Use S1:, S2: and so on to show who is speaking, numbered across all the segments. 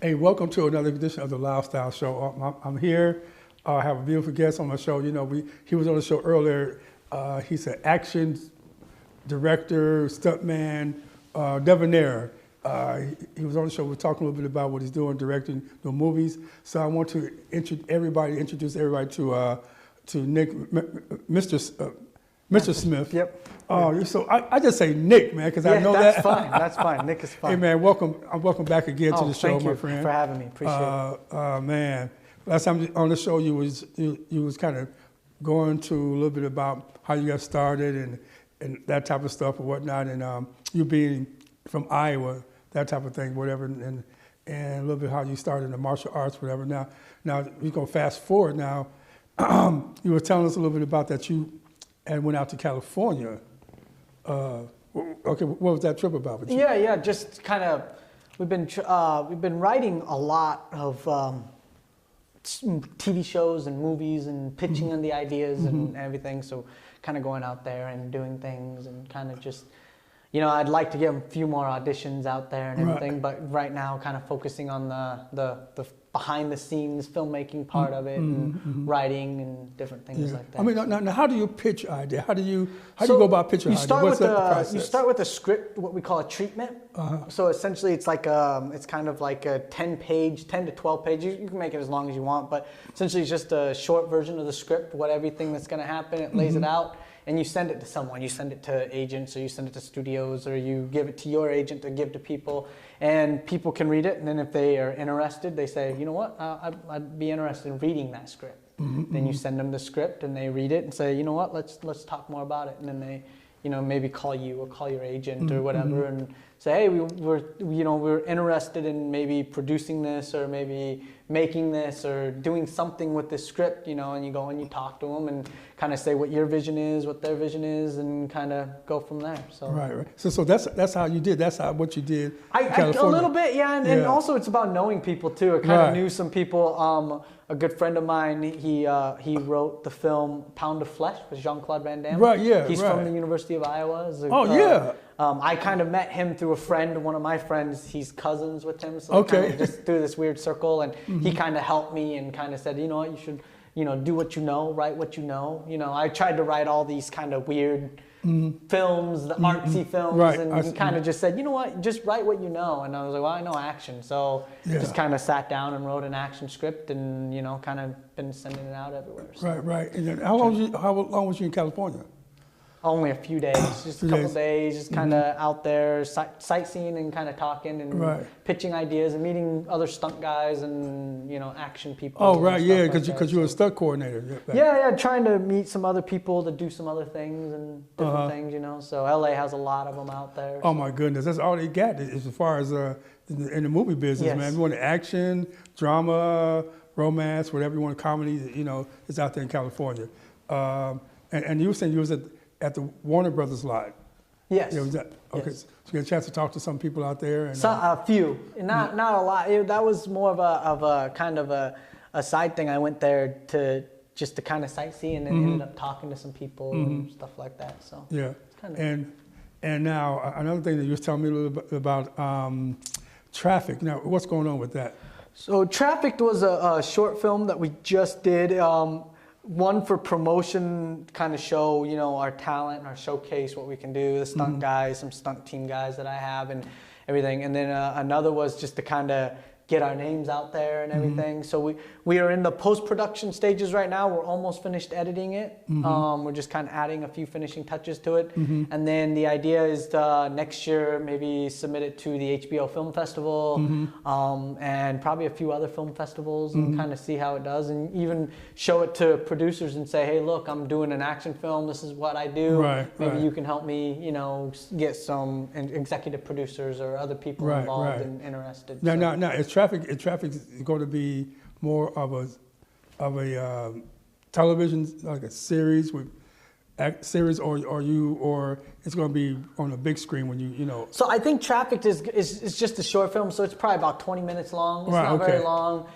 S1: Hey, welcome to another edition of the Lifestyle Show. I'm here. I have a beautiful guest on my show. You know, he was on the show earlier. He's an action director, stuntman, debonair. He was on the show. We're talking a little bit about what he's doing, directing the movies. So I want to introduce everybody to Nick, Mr. Smith.
S2: Yep.
S1: So I just say Nick, man, because I know
S2: that's
S1: that.
S2: fine. That's fine. Nick is fine.
S1: Hey, man, welcome back again to the show,
S2: thank you
S1: my friend.
S2: for having me. Appreciate it.
S1: Man, last time on the show, you was kind of going to a little bit about how you got started and that type of stuff and whatnot, and you being from Iowa, that type of thing, whatever, and a little bit how you started in the martial arts, whatever. Now we're gonna fast forward. Now, you were telling us a little bit about that you and went out to California. Okay, what was that trip about?
S2: Yeah, just kind of, we've been writing a lot of TV shows and movies and pitching on the ideas and everything. So kind of going out there and doing things and kind of just, you know, I'd like to get a few more auditions out there and everything, but right now kind of focusing on the behind the scenes filmmaking part of it and writing and different things like that.
S1: I mean, now how do you pitch an idea? How do you go about pitching an idea? What's the process?
S2: You start with a script, what we call a treatment. So essentially it's like it's kind of like a 10 to 12 page. You can make it as long as you want, but essentially it's just a short version of the script, everything that's going to happen. It lays it out. And you send it to someone. You send it to agents, or you send it to studios, or you give it to your agent to give to people. And people can read it, and then if they are interested, they say, you know what, I'd be interested in reading that script. Then you send them the script, and they read it and say, you know what, let's talk more about it. And then they, you know, maybe call you or call your agent or whatever, and say, hey, we're interested in maybe producing this or maybe making this or doing something with this script, you know, and you go and you talk to them and kind of say what your vision is, what their vision is, and kind of go from there. So
S1: right. So that's how you did. That's what you did.
S2: A little bit, yeah, and also it's about knowing people too. I kind of knew some people. A good friend of mine, he wrote the film Pound of Flesh with Jean-Claude Van Damme.
S1: Right, yeah,
S2: He's from the University of Iowa. I kind of met him through a friend, one of my friends. He's cousins with him, so kind of just through this weird circle, and he kind of helped me and kind of said, you know what, you should, you know, do what you know, write what you know. You know, I tried to write all these kind of weird films, the artsy films, and he kind of just said, you know what, just write what you know. And I was like, well, I know action, so just kind of sat down and wrote an action script, and you know, kind of been sending it out everywhere. So.
S1: Right. And then how long was you in California?
S2: Only a few days, just a couple days, just kind of out there sightseeing and kind of talking and pitching ideas and meeting other stunt guys and, you know, action people.
S1: Oh, right, yeah, because you were a stunt coordinator.
S2: Yeah, trying to meet some other people to do some other things and different things, you know. So LA has a lot of them out there.
S1: Oh, my goodness, that's all they got as far as in the movie business, man. If you want action, drama, romance, whatever you want, comedy, you know, it's out there in California. And you were saying you was at the Warner Brothers lot.
S2: Yes.
S1: Yeah, was that, okay, so you got a chance to talk to some people out there? And,
S2: a few, not a lot. That was more of a kind of a side thing. I went there to kind of sightsee and then ended up talking to some people and stuff like that. So
S1: yeah, and now another thing that you was telling me a little bit about Traffic. Now, what's going on with that?
S2: So Trafficked was a short film that we just did. One for promotion, kind of show, you know, our talent and our showcase, what we can do, the stunt guys, some stunt team guys that I have and everything. And then another was just to kind of get our names out there and everything. So we are in the post-production stages right now. We're almost finished editing it. We're just kind of adding a few finishing touches to it. And then the idea is next year maybe submit it to the HBO Film Festival and probably a few other film festivals and kind of see how it does, and even show it to producers and say, hey, look, I'm doing an action film. This is what I do. Maybe you can help me, you know, get some executive producers or other people involved and interested.
S1: Now, is Traffic going to be more of a television, like a series or it's going to be on a big screen when you know?
S2: So I think Trafficked is just a short film, so it's probably about 20 minutes long. It's not very long.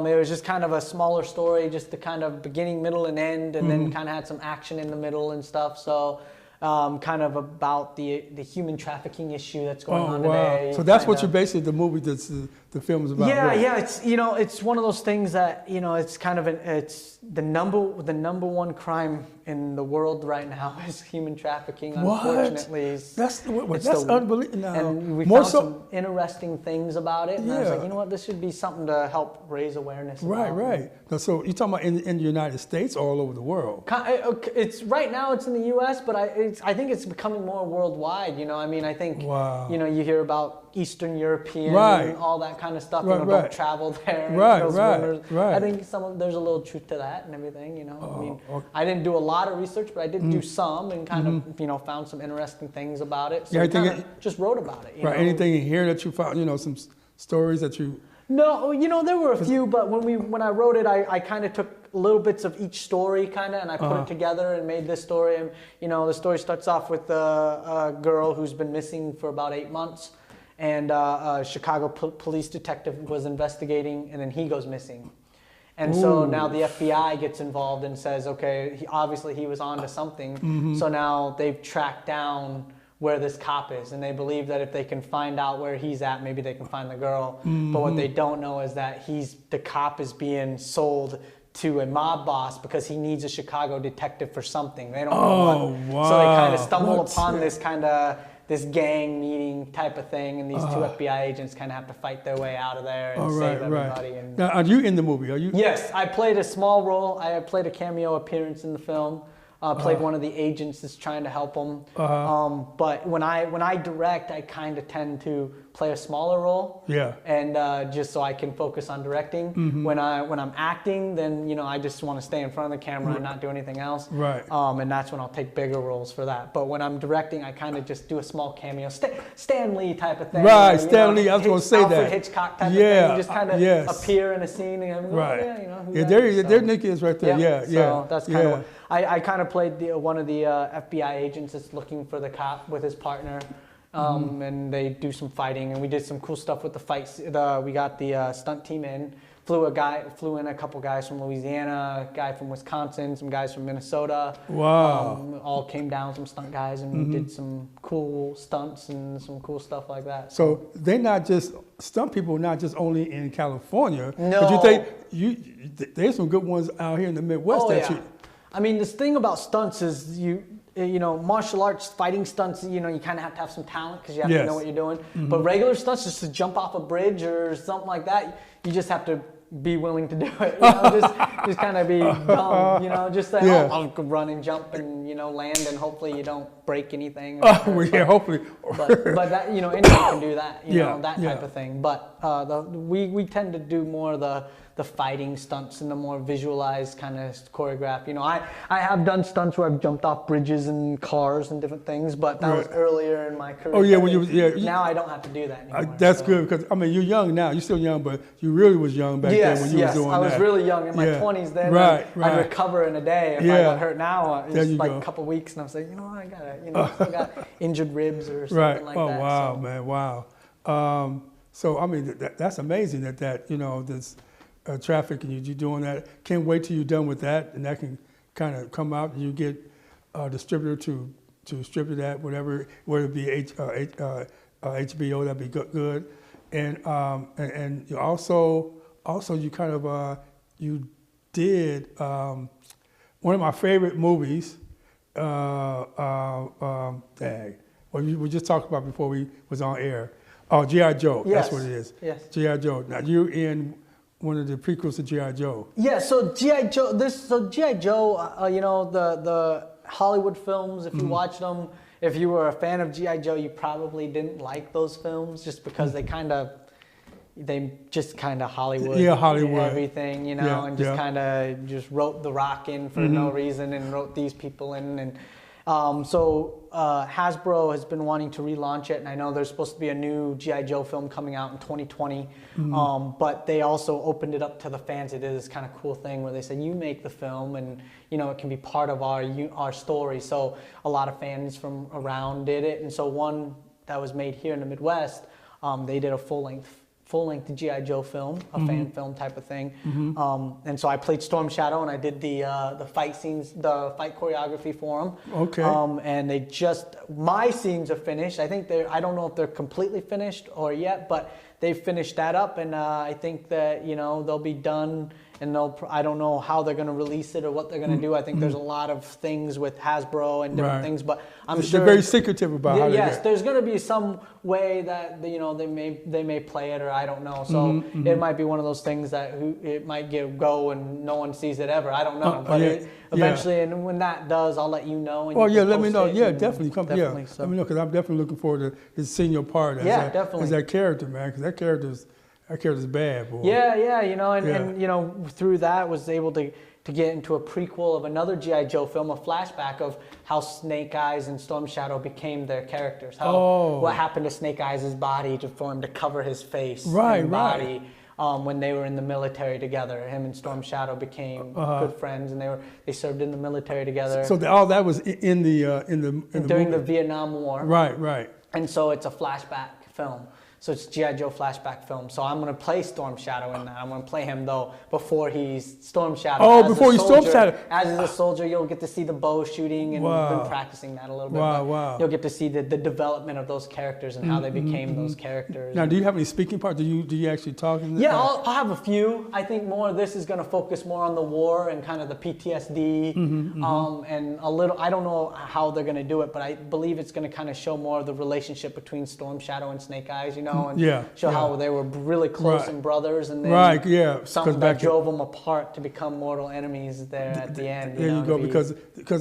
S2: It was just kind of a smaller story, just the kind of beginning, middle, and end, and then kind of had some action in the middle and stuff. So kind of about the human trafficking issue that's going on today.
S1: So that's what you basically, the film is about.
S2: Yeah. It's, you know, it's one of those things that, you know, it's kind of it's the number one crime in the world right now is human trafficking. Unfortunately,
S1: that's unbelievable.
S2: And we found some interesting things about it. And I was like, you know what, this should be something to help raise awareness.
S1: Right. Now, so you're talking about in the United States or all over the world?
S2: It's right now it's in the U.S., but I think it's becoming more worldwide. You know, I mean, I think you know, you hear about Eastern European and all that kind of stuff. Don't travel there. I think there's a little truth to that and everything. You know, I mean, I didn't do a lot of research, but I did do some and kind of, you know, found some interesting things about it. So I just wrote about it. You know?
S1: Anything in here that you found, you know, some stories that you?
S2: No, you know, there were a few, but when I wrote it, I kind of took little bits of each story kind of, and I put it together and made this story. And, you know, the story starts off with a girl who's been missing for about 8 months. And a Chicago police detective was investigating, and then he goes missing. And so now the FBI gets involved and says, okay, obviously he was on to something. So now they've tracked down where this cop is, and they believe that if they can find out where he's at, maybe they can find the girl. But what they don't know is that the cop is being sold to a mob boss because he needs a Chicago detective for something. They don't know what. So they kind of stumble upon this kind of this gang meeting type of thing, and these two FBI agents kind of have to fight their way out of there and save everybody. And
S1: now, are you in the movie? Are you?
S2: Yes, I played a small role. I played a cameo appearance in the film. Played one of the agents that's trying to help them. But when I direct, I kind of tend to play a smaller role. And just so I can focus on directing. When I'm acting, then, you know, I just want to stay in front of the camera and not do anything else. And that's when I'll take bigger roles for that. But when I'm directing, I kind of just do a small cameo, Stan Lee type of thing.
S1: Stan Lee. I was going to say
S2: Alfred
S1: that.
S2: Hitchcock type of thing. You just kind of appear in a scene and
S1: there Nick is right there.
S2: So that's kind of what I kind of played one of the FBI agents that's looking for the cop with his partner. And they do some fighting, and we did some cool stuff with the fights. We got the stunt team in, flew in a couple guys from Louisiana, a guy from Wisconsin, some guys from Minnesota. All came down, some stunt guys, and we did some cool stunts and some cool stuff like that.
S1: So they're not just stunt people, not just only in California.
S2: No.
S1: But you think there's some good ones out here in the Midwest
S2: I mean, this thing about stunts is you know, martial arts, fighting stunts, you know, you kind of have to have some talent because you have to know what you're doing. But regular stunts, just to jump off a bridge or something like that, you just have to be willing to do it. You know, just kind of be dumb, you know, just say, I'll run and jump and, you know, land, and hopefully you don't break anything.
S1: Hopefully.
S2: But that, you know, anyone can do that, you know, that type of thing. But we tend to do more of the fighting stunts and the more visualized kind of choreographed. You know, I have done stunts where I've jumped off bridges and cars and different things, but that was earlier in my career. Now I don't have to do that anymore.
S1: That's good, because I mean, you're young now. You're still young, but you really was young back then when you was doing that.
S2: I was really young in my 20s then. I'd recover in a day. If I got hurt now, it's like a couple weeks, and I was like, you know, I still got injured ribs or something like that.
S1: Wow, man, wow. So I mean, that's amazing that you know, this traffic, and you doing that. Can't wait till you're done with that, and that can kind of come out, and you get a distributor to distribute that, whether it be HBO, that'd be good. And you also you kind of you did one of my favorite movies. We just talked about before we was on air. Oh, G.I. Joe.
S2: Yes.
S1: That's what it is.
S2: Yes.
S1: G.I. Joe. Now you're in one of the prequels to G.I. Joe.
S2: Yeah. So G.I. Joe. G.I. Joe. You know, the Hollywood films. If you watch them, if you were a fan of G.I. Joe, you probably didn't like those films just because they just kind of Hollywood,
S1: Hollywood
S2: everything, you know, and just kind of just wrote The Rock in for no reason and wrote these people in, and so Hasbro has been wanting to relaunch it, and I know there's supposed to be a new G.I. Joe film coming out in 2020, but they also opened it up to the fans. They did this kind of cool thing where they said, you make the film, and you know, it can be part of our story. So a lot of fans from around did it, and so one that was made here in the Midwest, they did a full-length G.I. Joe film, a fan film type of thing. And so I played Storm Shadow, and I did the fight scenes, the fight choreography for them.
S1: Okay.
S2: And my scenes are finished. I think I don't know if they're completely finished or yet, but they've finished that up, and I think that, you know, they'll be done, and I don't know how they're going to release it or what they're going to do. I think there's a lot of things with Hasbro and different things, but I'm sure
S1: they're very secretive about how.
S2: Yes, there's going to be some way that, you know, they may play it, or I don't know. So it might be one of those things that it might go and no one sees it ever. I don't know, but eventually, and when that does, I'll let you know. And
S1: let me know. Yeah, definitely come.
S2: Definitely,
S1: let me know, because I'm definitely looking forward to seeing your part as that character, man. Because that character's bad, boy.
S2: Yeah, you know, and you know, through that was able to get into a prequel of another G.I. Joe film, a flashback of how Snake Eyes and Storm Shadow became their characters. What happened to Snake Eyes' body for him to cover his face and body when they were in the military together. Him and Storm Shadow became good friends, and they served in the military together.
S1: So all that was in the
S2: during
S1: movie.
S2: the Vietnam War.
S1: Right.
S2: And so it's a flashback film. So it's G.I. Joe flashback film. So I'm going to play Storm Shadow in that. I'm going to play him, though, before he's Storm Shadow.
S1: Oh, before he's Storm Shadow.
S2: As a soldier, you'll get to see the bow shooting, and we've been practicing that a little bit. Wow. You'll get to see the development of those characters and how they became those characters.
S1: Now, do you have any speaking parts? Do you actually talk in this?
S2: Yeah, I'll have a few. I think more of this is going to focus more on the war and kind of the PTSD, and a little, I don't know how they're going to do it, but I believe it's going to kind of show more of the relationship between Storm Shadow and Snake Eyes, you know, and show how they were really close and brothers, and then something that drove them apart to become mortal enemies there at the end.
S1: There you go, because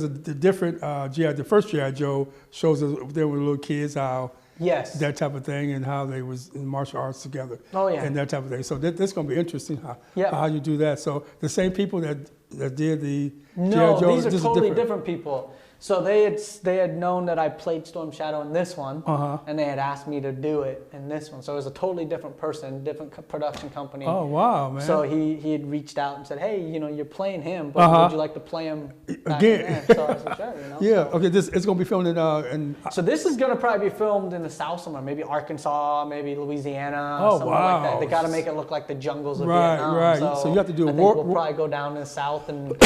S1: of the different the first G.I. Joe shows us they were little kids, how that type of thing, and how they was in martial arts together. And that type of thing. So that's going to be interesting how you do that. So the same people that did the G.I. Joe,
S2: these are totally different people. So they had known that I played Storm Shadow in this one, and they had asked me to do it in this one. So it was a totally different person, different production company.
S1: Oh, wow, man.
S2: So he had reached out and said, hey, you know, you're playing him, but would you like to play him
S1: again?
S2: So I said, sure, you know.
S1: Okay, it's going to be filmed in...
S2: So this is going to probably be filmed in the South somewhere, maybe Arkansas, maybe Louisiana, something like that. They got to make it look like the jungles of Vietnam.
S1: Right. So you have to do
S2: I think we'll probably go down to the South and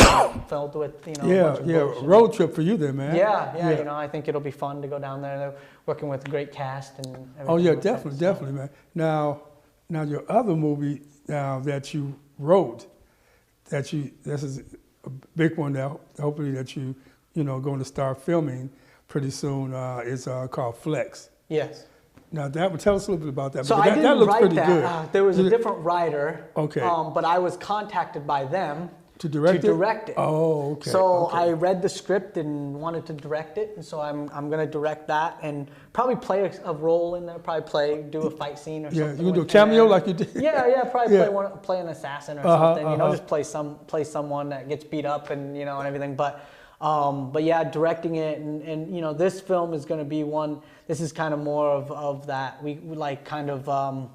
S2: film with, you know,
S1: road trip for you then, man.
S2: Yeah, you know, I think it'll be fun to go down there. They're working with a great cast and everything.
S1: Oh, yeah, definitely, man. Now your other movie that you wrote, this is a big one that hopefully that you going to start filming pretty soon, is called Flex.
S2: Yes.
S1: Now tell us a little bit about that.
S2: So
S1: I
S2: didn't
S1: looks
S2: write
S1: pretty
S2: that.
S1: good.
S2: There was a different writer.
S1: Okay.
S2: But I was contacted by them
S1: to direct
S2: it.
S1: Oh, okay.
S2: So I read the script and wanted to direct it, and so I'm going to direct that and probably play a role in there. Probably do a fight scene or something.
S1: Yeah, you can do a cameo like you did.
S2: Yeah, probably play an assassin or something. You know, just play someone that gets beat up and and everything. But yeah, directing it and you know, this film is going to be one. This is kind of more of that. We like kind of.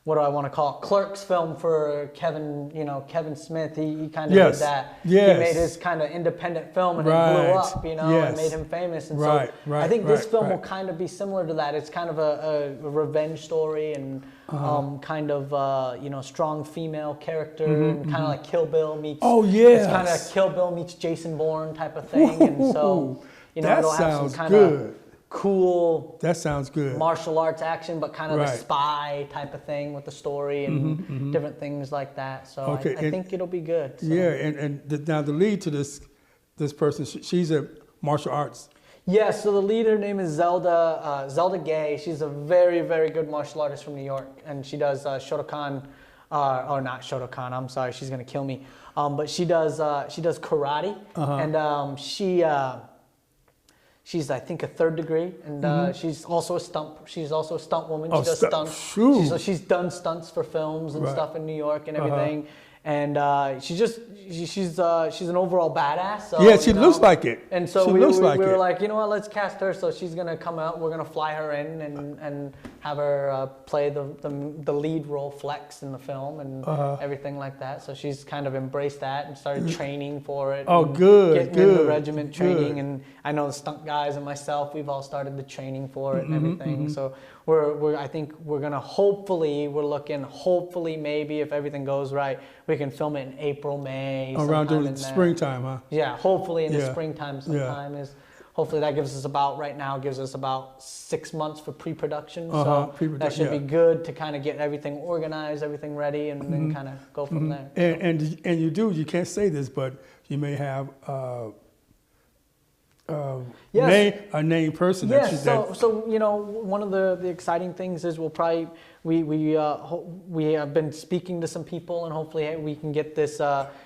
S2: What do I want to call it? Clerks film for Kevin Smith. He kind of did that.
S1: Yes.
S2: He made his kind of independent film and it blew up, and made him famous. And so I think this film will kind of be similar to that. It's kind of a revenge story and kind of strong female character and kind of like Kill Bill meets.
S1: Oh yes.
S2: It's kind of Kill Bill meets Jason Bourne type of thing. And so it'll have some kind of cool.
S1: That sounds good.
S2: Martial arts action, but kind of the spy type of thing with the story and different things like that. So I think it'll be good. So.
S1: Yeah, and now the lead to this person, she's a martial arts.
S2: Yeah, so the lead, her name is Zelda Gay. She's a very, very good martial artist from New York, and she does Shotokan, or not Shotokan. I'm sorry, she's gonna kill me. But she does karate, and she's I think a 3rd degree, and she's also a stunt woman. She does stunts. She's done stunts for films and stuff in New York and everything. And she's an overall badass. So,
S1: yeah, she looks like it.
S2: And so we were like, you know what, let's cast her. So she's gonna come out. We're gonna fly her in and have her play the lead role, Flex, in the film and everything like that. So she's kind of embraced that and started training for it.
S1: Oh, good,
S2: getting in the regiment training, and I know the stunt guys and myself, we've all started the training for it and everything. So I think we're gonna hopefully maybe if everything goes right, we can film it in April, May.
S1: Around during the springtime, huh?
S2: Yeah, hopefully in the springtime sometime is. Hopefully that gives us about 6 months for pre-production. So that should be good to kind of get everything organized, everything ready, and then kind of go from there.
S1: And you can't say this, but you may have a named person.
S2: Yes. So you know, one of the exciting things is we'll probably we have been speaking to some people, and hopefully we can get this.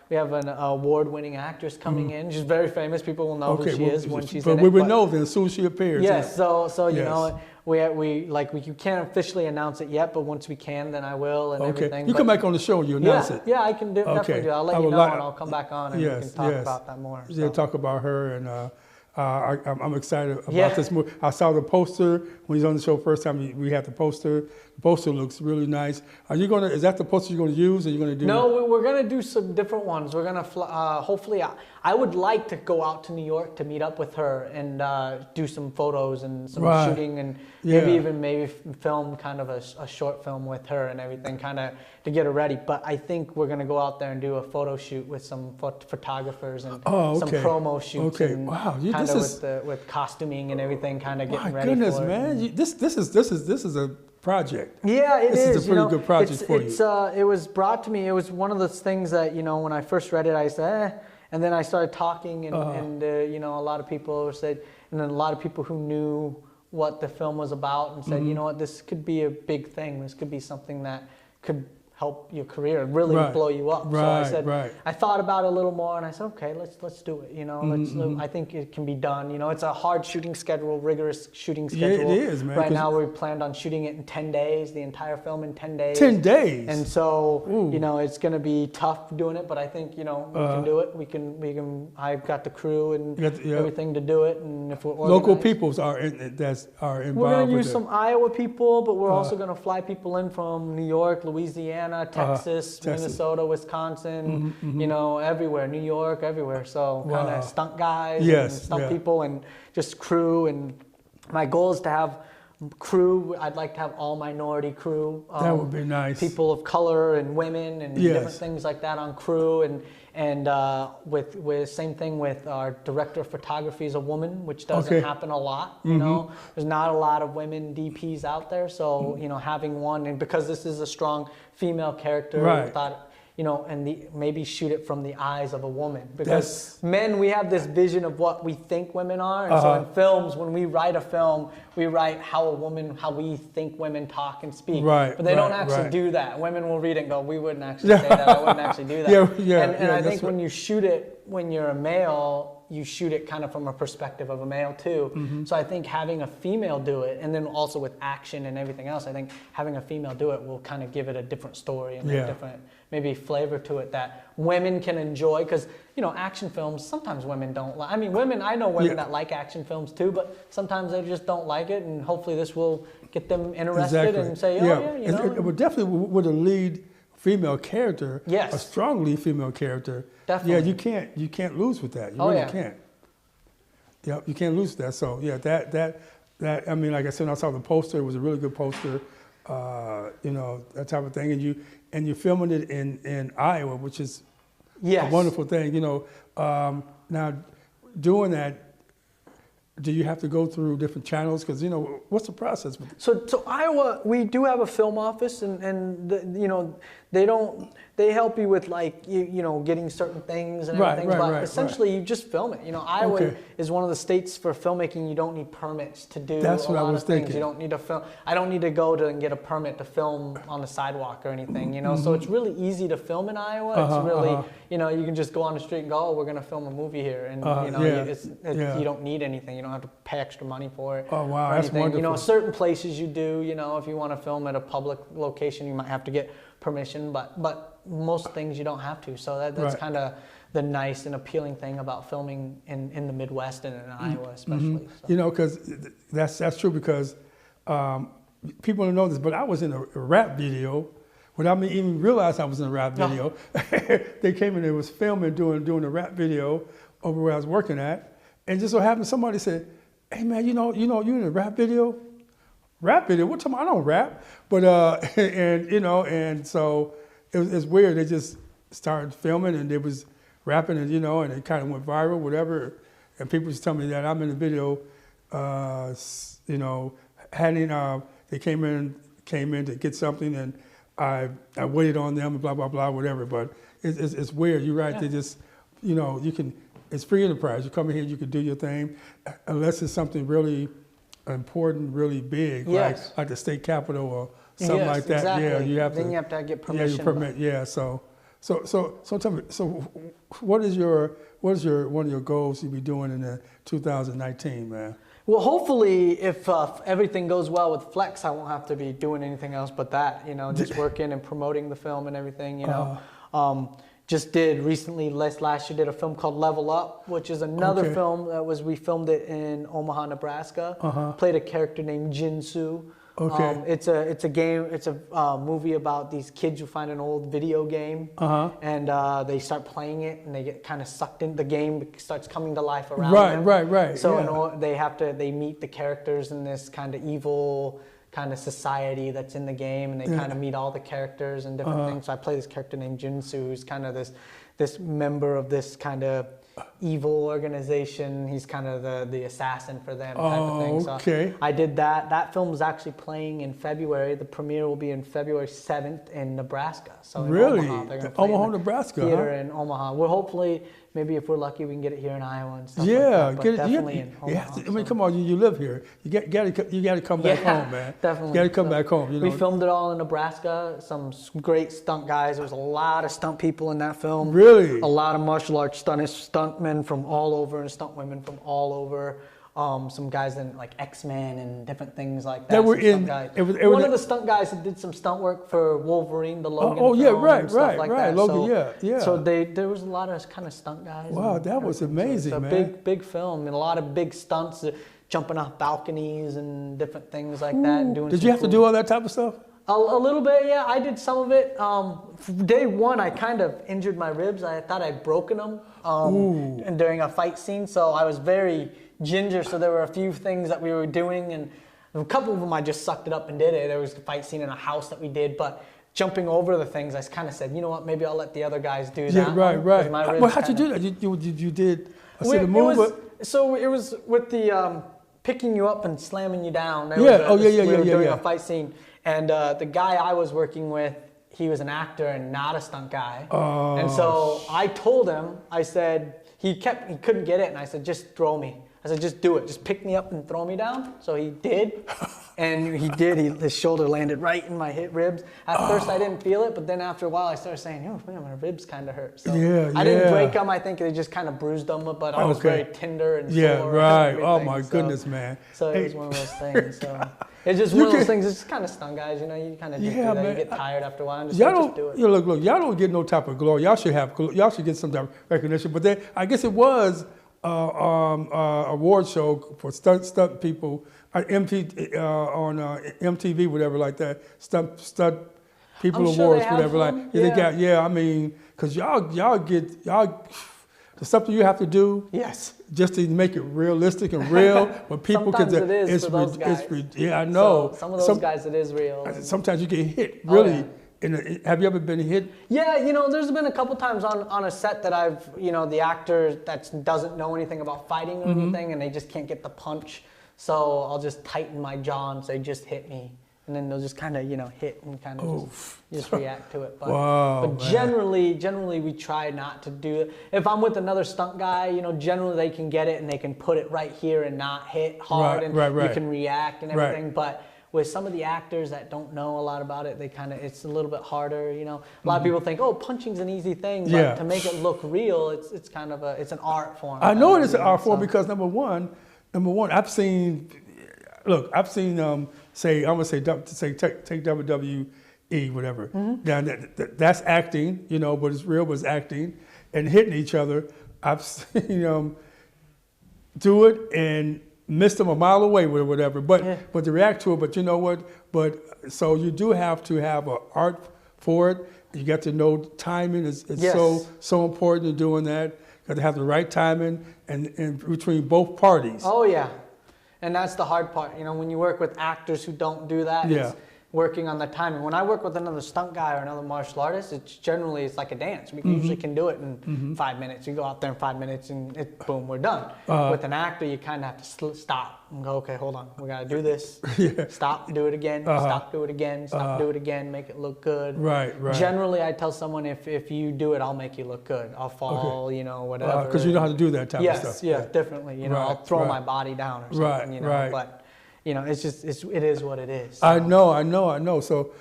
S2: We have an award-winning actress coming in. She's very famous. People will know who she is when she's in it.
S1: But we would know then as soon as she appears.
S2: Yes. So you know, you can't officially announce it yet, but once we can, then I will and everything.
S1: You come back on the show. You announce it.
S2: Yeah, I can definitely do. I'll let you know, and I'll come back on and we can talk about that more.
S1: Yeah, talk about her and. I'm excited about this movie. I saw the poster when he's on the show first time. We had the poster. The poster looks really nice. Is that the poster you're going to use? Or are you going to do?
S2: No, we're going to do some different ones. We're going to hopefully. I would like to go out to New York to meet up with her and do some photos and some shooting and maybe film kind of a short film with her and everything, kind of to get her ready. But I think we're going to go out there and do a photo shoot with some photographers and some promo shoots.
S1: Okay, wow,
S2: with costuming and everything, kind of getting
S1: My
S2: ready.
S1: goodness,
S2: for
S1: man,
S2: it.
S1: This is a project.
S2: Yeah,
S1: this is a pretty good project for you.
S2: It was brought to me. It was one of those things that when I first read it, I said, and then I started talking, and a lot of people said, and then a lot of people who knew what the film was about, and said, you know what, this could be a big thing. This could be something that could help your career and really blow you up. So I said, I thought about it a little more, and I said, okay, let's do it. I think it can be done. It's a hard shooting schedule, rigorous shooting schedule.
S1: Yeah, it is, man.
S2: Right now, we planned on shooting it in 10 days, the entire film in 10 days.
S1: 10 days.
S2: And so, it's going to be tough doing it, but I think we can do it. We can. I've got the crew and everything to do it, and if we're organized.
S1: Local peoples are involved.
S2: We're going to use some Iowa people, but we're also going to fly people in from New York, Louisiana, Texas, Minnesota, Wisconsin, everywhere, New York, everywhere. So kind of stunt guys and stunt people and just crew. And my goal is to have crew. I'd like to have all minority crew.
S1: That would be nice.
S2: People of color and women and different things like that on crew. And with same thing with our director of photography is a woman, which doesn't happen a lot. There's not a lot of women DPs out there. So having one, and because this is a strong female character, I thought maybe shoot it from the eyes of a woman, because men, we have this vision of what we think women are, and so in films, when we write a film, we write how we think women talk and speak, but they don't actually do that. Women will read it and go, we wouldn't actually say that, I wouldn't actually do that. And I think when you shoot it, when you're a male, you shoot it kind of from a perspective of a male too. So I think having a female do it, and then also with action and everything else, I think having a female do it will kind of give it a different story and a different maybe flavor to it that women can enjoy. Because action films, sometimes women don't like. I mean, I know women that like action films too, but sometimes they just don't like it. And hopefully this will get them interested and say,
S1: it would definitely with a lead female character,
S2: a
S1: strong lead female character.
S2: Definitely.
S1: Yeah, you can't lose with that. You really can't. Yeah, you can't lose that. So that I mean, like I said, when I saw the poster, it was a really good poster. That type of thing, and you're filming it in Iowa, which is a wonderful thing. Now doing that, do you have to go through different channels? Because, you know, what's the process?
S2: So Iowa, we do have a film office, and you know, they help you with like, you know, getting certain things and everything, but essentially you just film it. You know, Iowa is one of the states for filmmaking. You don't need permits to do
S1: That's
S2: a
S1: what
S2: lot
S1: I was
S2: of things.
S1: thinking.
S2: You don't need to film. I don't need to go to and get a permit to film on the sidewalk or anything, you know, so it's really easy to film in Iowa. It's really, you know, you can just go on the street and go, oh, we're going to film a movie here, and you know, you don't need anything. You don't have to pay extra money for it.
S1: Oh, wow, that's wonderful.
S2: You know, certain places you do, you know, if you want to film at a public location, you might have to get permission, but most things you don't have to. So that's kind of the nice and appealing thing about filming in the Midwest and in Iowa especially. So.
S1: You know, because that's true, because people don't know this, but I was in a rap video without me even realize I was in a rap video. They came in and was filming, doing a rap video over where I was working at, and just so happened somebody said, "Hey man, you know, you in a rap video? Rap video? What time? I don't rap." But and you know, and so it's weird. They just started filming, and they was rapping, and you know, and it kind of went viral, whatever. And people just tell me that I'm in the video. You know, they came in to get something, and I waited on them, and blah blah blah, whatever. But it's weird. You're right. Yeah. They just, you know, you can. It's free enterprise. You come in here, you can do your thing, unless it's something really important, really big, like the state capitol or something like that.
S2: Exactly.
S1: Yeah, you have
S2: then you have to get permission.
S1: Yeah, you permit. Yeah, so tell me. So, what is one of your goals you'll be doing in 2019, man?
S2: Well, hopefully, if everything goes well with Flex, I won't have to be doing anything else but that. You know, just working and promoting the film and everything. You know. Just did recently, last year, did a film called Level Up, which is another film that we filmed it in Omaha, Nebraska. Played a character named Jinsu. It's a game. It's a movie about these kids who find an old video game, and they start playing it, and they get kind of sucked in. The game starts coming to life around them.
S1: Right.
S2: So they meet the characters in this kind of evil kind of society that's in the game, and they kind of meet all the characters and different things. So I play this character named Jinsu, who's kind of this member of this kind of evil organization. He's kind of the assassin for them type of thing. So I did that. That film was actually playing in February. The premiere will be in February 7th in Nebraska. So in Omaha, they're going to play
S1: Omaha, Nebraska,
S2: theater in Omaha. We're hopefully, maybe if we're lucky, we can get it here in Iowa and stuff like that. But definitely in Omaha. I
S1: mean, come on, you live here. You got to come back home, man.
S2: Definitely.
S1: You got to come back home. You know?
S2: We filmed it all in Nebraska. Some great stunt guys. There was a lot of stunt people in that film.
S1: Really?
S2: A lot of martial arts stuntmen from all over and stunt women from all over. Some guys in like X-Men and different things like that. One of the stunt guys that did some stunt work for Wolverine, the Logan film and stuff like that.
S1: Logan,
S2: So there was a lot of kind of stunt guys.
S1: Wow, that was amazing,
S2: man. It's a big film and a lot of big stunts, jumping off balconies and different things like that. And doing.
S1: Did you have to do all that type of stuff?
S2: A little bit, yeah. I did some of it. Day one, I kind of injured my ribs. I thought I'd broken them and during a fight scene, so I was very ginger. So there were a few things that we were doing, and a couple of them I just sucked it up and did it. There was a fight scene in a house that we did, but jumping over the things, I kind of said, you know what, maybe I'll let the other guys do that.
S1: Yeah, right. Well, how'd you do that? You did a set of move?
S2: So it was with the picking you up and slamming you down.
S1: We were
S2: doing a fight scene. And the guy I was working with, he was an actor and not a stunt guy. And so I told him, I said, he couldn't get it, and I said, just throw me. I said, just do it. Just pick me up and throw me down. So he did. And he did. His shoulder landed right in my ribs. At first, I didn't feel it, but then after a while, I started saying, oh, man, my ribs kind of hurt. So I didn't break them. I think they just kind of bruised them, but I was very tender and sore.
S1: Yeah, right. Oh, my goodness, man.
S2: So it was one of those things. So it's just one of those things. It's kind of stunt guys, you know. You kind of just do that. Man. You get tired after a while. And just do it.
S1: Look, y'all don't get no type of glory. Y'all should get some type of recognition. But I guess it was award show for stunt people on MTV, whatever like that. Stunt people awards, whatever like. I mean, because y'all get the stuff you have to do.
S2: Yes.
S1: Just to make it realistic and real, but people
S2: sometimes it is for those guys.
S1: Yeah, I know.
S2: So some of those guys, it is real.
S1: Sometimes you get hit really have you ever been hit?
S2: Yeah, there's been a couple times on a set that I've, the actor that doesn't know anything about fighting or anything, and they just can't get the punch. So I'll just tighten my jaw and say, just hit me. And then they'll just kind of, hit and kind of just react to it. But, but generally we try not to do it. If I'm with another stunt guy, generally they can get it and they can put it right here and not hit hard, and you can react and everything.
S1: Right.
S2: But with some of the actors that don't know a lot about it, it's a little bit harder. A lot of people think, oh, punching's an easy thing, but to make it look real, it's kind of it's an art form.
S1: I know it is an art form because number one, I've seen, say take WWE, whatever. Now that's acting, but it's real, but it's acting, and hitting each other. I've seen do it and miss them a mile away with whatever, but to react to it. But you know what? So you do have to have an art for it. You got to know timing is so important in doing that. You got to have the right timing and between both parties.
S2: Oh yeah. And that's the hard part, when you work with actors who don't do that, it's working on the timing. When I work with another stunt guy or another martial artist, it's like a dance. We usually can do it in 5 minutes. You go out there in 5 minutes and boom, we're done. With an actor, you kind of have to stop and go, okay, hold on, we got to do this. Stop, do it again, stop, do it again, stop, do it again, make it look good.
S1: Right.
S2: Generally, I tell someone if you do it, I'll make you look good. I'll fall, whatever.
S1: Because you know how to do that type of stuff.
S2: Yes, definitely. I'll throw my body down or something, but it's just it is what it is. So.
S1: I know. So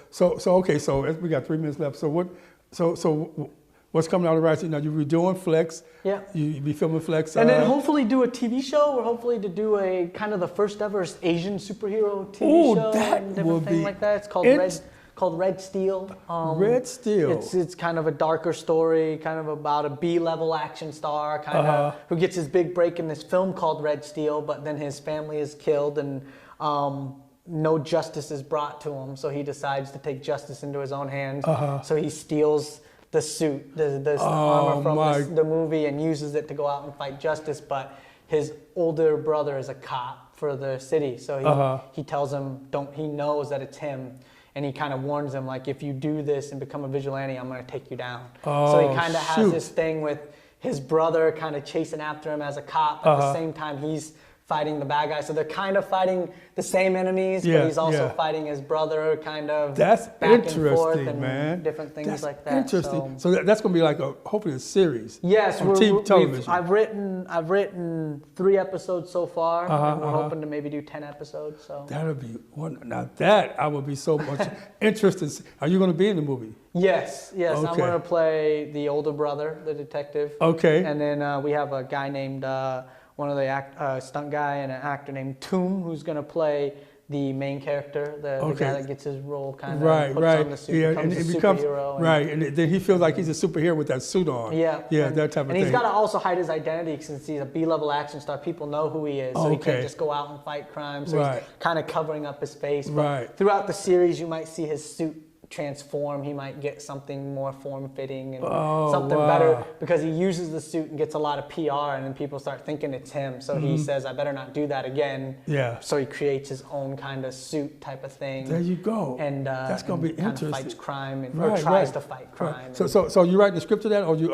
S1: okay. So we got 3 minutes left. So what's coming out of the right now? You be doing Flex.
S2: Yeah.
S1: You be filming Flex.
S2: And then hopefully do a TV show, or hopefully to do a kind of the first ever Asian superhero TV show.
S1: That
S2: and
S1: will
S2: different
S1: be
S2: thing like that. It's called Red Steel.
S1: Red Steel.
S2: It's kind of a darker story, kind of about a B-level action star, kind of who gets his big break in this film called Red Steel, but then his family is killed and no justice is brought to him, so he decides to take justice into his own hands. So he steals the suit, the armor from the movie, and uses it to go out and fight justice. But his older brother is a cop for the city, so he tells him he knows that it's him. And he kind of warns him, like, if you do this and become a vigilante, I'm going to take you down. So he kind of has this thing with his brother kind of chasing after him as a cop. At the same time, he's fighting the bad guy. So they're kind of fighting the same enemies, but he's also fighting his brother, kind of back and forth and
S1: man.
S2: Different things
S1: that's
S2: like that.
S1: Interesting. So that's going to be like hopefully a series.
S2: Yes,
S1: on television.
S2: I've written 3 episodes so far. And we're hoping to maybe do 10 episodes. So
S1: that'll be one. Now that I would be so much interested. Are you going to be in the movie?
S2: Yes.
S1: Okay.
S2: I'm going to play the older brother, the detective.
S1: Okay.
S2: And then we have a guy named. One of the stunt guy and an actor named Toom, who's going to play the main character, the guy that gets his role kind of puts on the suit, becomes a superhero.
S1: And then he feels like he's a superhero with that suit on.
S2: Yeah,
S1: that type of thing.
S2: And he's got to also hide his identity since he's a B-level action star. People know who he is, so he can't just go out and fight crime. So he's kind of covering up his face. But throughout the series, you might see his suit transform. He might get something more form-fitting and something better, because he uses the suit and gets a lot of PR, and then people start thinking it's him. So he says, I better not do that again. Yeah. So he creates his own kind of suit type of thing.
S1: There you go.
S2: And
S1: that's going to be interesting.
S2: Fights crime or tries to fight crime.
S1: So you writing the script to that, or you?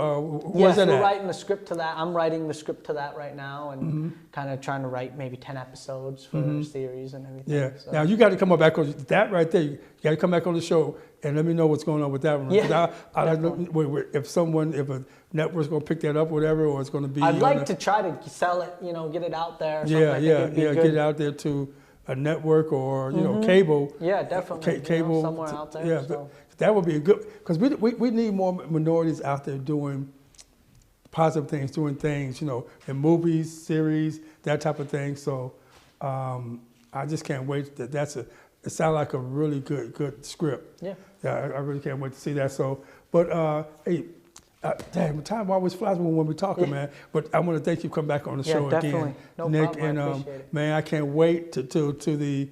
S2: Yes, we're writing the script to that. I'm writing the script to that right now, and kind of trying to write maybe 10 episodes for a series and everything.
S1: Yeah.
S2: So.
S1: Now you got to come back on that right there. You got to come back on the show and let me know what's going on with that one.
S2: Yeah.
S1: I don't know if a network's going to pick that up, whatever, or it's going to be.
S2: I'd like to try to sell it, get it out there.
S1: Get it out there to a network or cable.
S2: Yeah, definitely.
S1: Cable
S2: somewhere out there.
S1: Yeah, so. That would be a good, because we need more minorities out there doing positive things, doing things, in movies, series, that type of thing. So I just can't wait. It sounds like a really good script. Yeah. Yeah, I really can't wait to see that. So, but hey, damn, time always flies when we're talking, man. But I want to thank you for coming back on the show
S2: definitely.
S1: again,
S2: No
S1: Nick.
S2: problem. I appreciate it.
S1: Man, I can't wait to the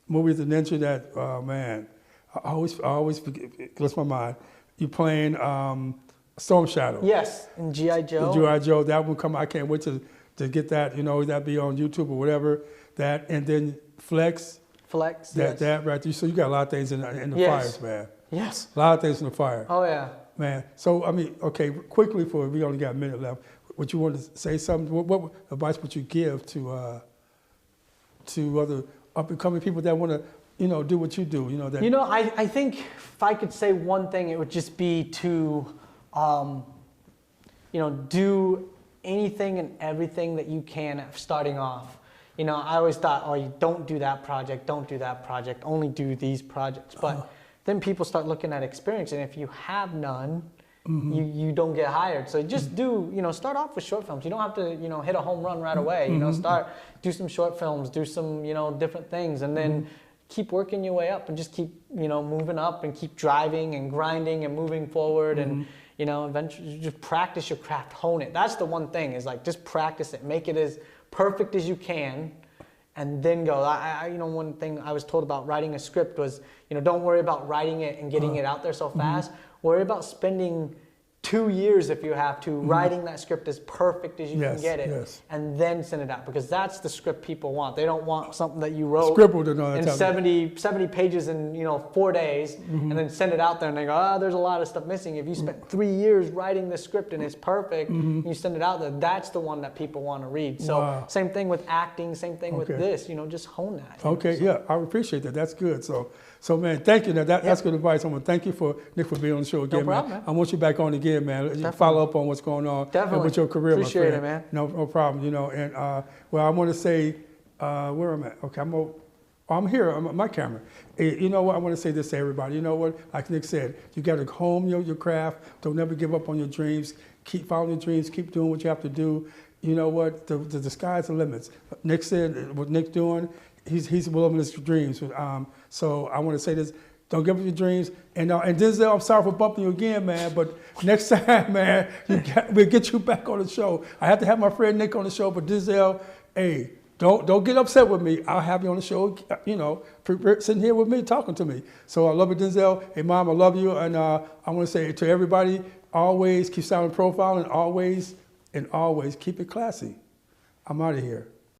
S1: movie The Ninja. That man, I always forget. It goes my mind. You playing Storm Shadow?
S2: Yes, in G.I. Joe.
S1: G.I. Joe. That one come. I can't wait to get that. That be on YouTube or whatever. That, and then Flex.
S2: Flex.
S1: That
S2: Yes.
S1: that right there. So you got a lot of things in the
S2: Yes.
S1: fires, man.
S2: Yes.
S1: A lot of things in the fire.
S2: Oh yeah.
S1: Man, so I mean, okay, quickly for we only got a minute left. Would you want to say something? What advice would you give to other up and coming people that want to, do what you do? That
S2: I think if I could say one thing, it would just be to, do anything and everything that you can starting off. I always thought, oh, you don't do that project, only do these projects. But then people start looking at experience, and if you have none, you don't get hired. So just start off with short films. You don't have to, hit a home run right away. Do some short films, do some, different things, and then keep working your way up and just keep, moving up and keep driving and grinding and moving forward and, eventually just practice your craft, hone it. That's the one thing is like, just practice it, make it as perfect as you can, and then go. One thing I was told about writing a script was, don't worry about writing it and getting it out there so fast. Worry about spending 2 years, if you have to, writing that script as perfect as you can get it, and then send it out, because that's the script people want. They don't want something that you wrote
S1: scribbled and all that
S2: in 70 pages in 4 days, and then send it out there and they go, there's a lot of stuff missing. If you spent 3 years writing this script and it's perfect, and you send it out there, that's the one that people want to read. So same thing with acting, same thing with this. Just hone that.
S1: Okay, yeah, I appreciate that. That's good. So man, thank you. That's good advice. I want to thank you Nick for being on the show again,
S2: no problem, man.
S1: I want you back on again, man.
S2: Definitely.
S1: Follow up on what's going on with your career,
S2: Appreciate
S1: my friend.
S2: it, man.
S1: No problem. And well, I want to say where am I? Okay, I'm here. I'm at my camera. You know what? I want to say this to everybody. You know what? Like Nick said, you got to hone your craft. Don't never give up on your dreams. Keep following your dreams. Keep doing what you have to do. You know what? The sky's the limits. Nick said what Nick's doing. He's living his dreams. So I want to say this. Don't give up your dreams. And Denzel, I'm sorry for bumping you again, man, but next time, man, we'll get you back on the show. I have to have my friend Nick on the show, but Denzel, hey, don't get upset with me. I'll have you on the show, sitting here with me, talking to me. So I love you, Denzel. Hey, Mom, I love you. And I want to say to everybody, always keep sounding profile and always keep it classy. I'm out of here.